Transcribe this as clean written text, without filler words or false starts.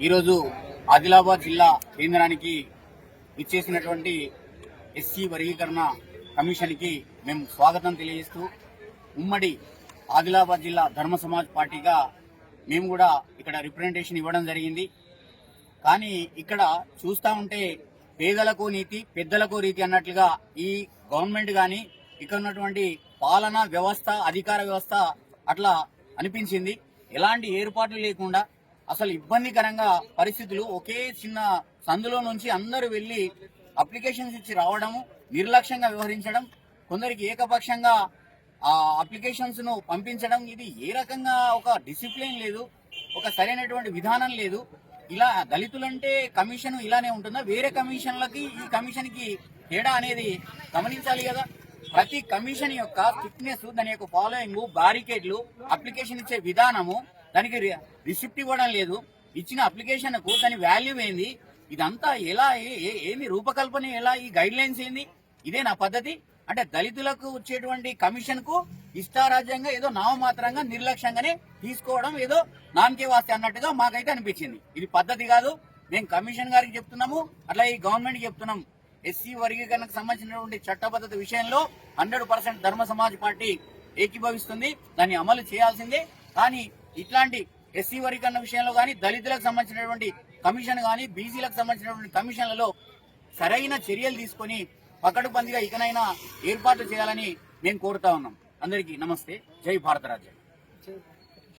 ఈరోజు ఆదిలాబాద్ జిల్లా కేంద్రానికి ఇచ్చేసినటువంటి ఎస్సీ వర్గీకరణ కమిషన్కి మేము స్వాగతం తెలియజేస్తూ ఉమ్మడి ఆదిలాబాద్ జిల్లా ధర్మ సమాజ్ పార్టీగా మేము కూడా ఇక్కడ రిప్రజెంటేషన్ ఇవ్వడం జరిగింది. కానీ ఇక్కడ చూస్తూ ఉంటే పేదలకు నీతి పెద్దలకు రీతి అన్నట్లుగా ఈ గవర్నమెంట్ కానీ ఇక్కడ ఉన్నటువంటి పాలనా వ్యవస్థ అధికార వ్యవస్థ అట్లా అనిపించింది. ఎలాంటి ఏర్పాట్లు లేకుండా అసలు ఇబ్బందికరంగా పరిస్థితులు, ఒకే చిన్న సందులో నుంచి అందరూ వెళ్లి అప్లికేషన్స్ ఇచ్చి రావడము, నిర్లక్ష్యంగా వ్యవహరించడం, కొందరికి ఏకపక్షంగా ఆ అప్లికేషన్స్ ను పంపించడం, ఇది ఏ రకంగా ఒక డిసిప్లిన్ లేదు, ఒక సరైనటువంటి విధానం లేదు. ఇలా దళితులంటే కమిషన్ ఇలానే ఉంటుందా? వేరే కమిషన్లకి ఈ కమిషన్ కి తేడా అనేది గమనించాలి కదా. ప్రతి కమిషన్ యొక్క ఫిట్నెస్, దాని యొక్క ఫాలోయింగ్, బారికేడ్లు, అప్లికేషన్ ఇచ్చే విధానము, దానికి రిసిప్ట్ ఇవ్వడం లేదు, ఇచ్చిన అప్లికేషన్ కు దాని వాల్యూ ఏంది, ఇదంతా ఎలా ఏమి రూపకల్పన, ఎలా ఈ గైడ్ లైన్స్ ఏంది? ఇదే నా పద్ధతి అంటే దళితులకు వచ్చేటువంటి కమిషన్ కు ఇష్టారాజ్యంగా ఏదో నామమాత్రంగా నిర్లక్ష్యంగానే తీసుకోవడం, ఏదో నామకే వాస్తే అన్నట్టుగా మాకైతే అనిపించింది. ఇది పద్ధతి కాదు. మేము కమిషన్ గారికి చెప్తున్నాము, అట్లా ఈ గవర్నమెంట్ చెప్తున్నాం. ఎస్సీ వర్గీకరణకు సంబంధించినటువంటి చట్టబద్ధత విషయంలో 100% ధర్మ సమాజ్ పార్టీ ఏకీభవిస్తుంది, దాన్ని అమలు చేయాల్సిందే. కానీ ఇట్లాంటి ఎస్సీ వర్గీకరణ విషయంలో కానీ, దళితులకు సంబంధించినటువంటి కమిషన్ కానీ, బీసీలకు సంబంధించినటువంటి కమిషన్లలో సరైన చర్యలు తీసుకొని పకడ్బందీగా ఇకనైనా ఏర్పాట్లు చేయాలని మేము కోరుతా ఉన్నాం. అందరికీ నమస్తే. జై భారత రాజ్యం.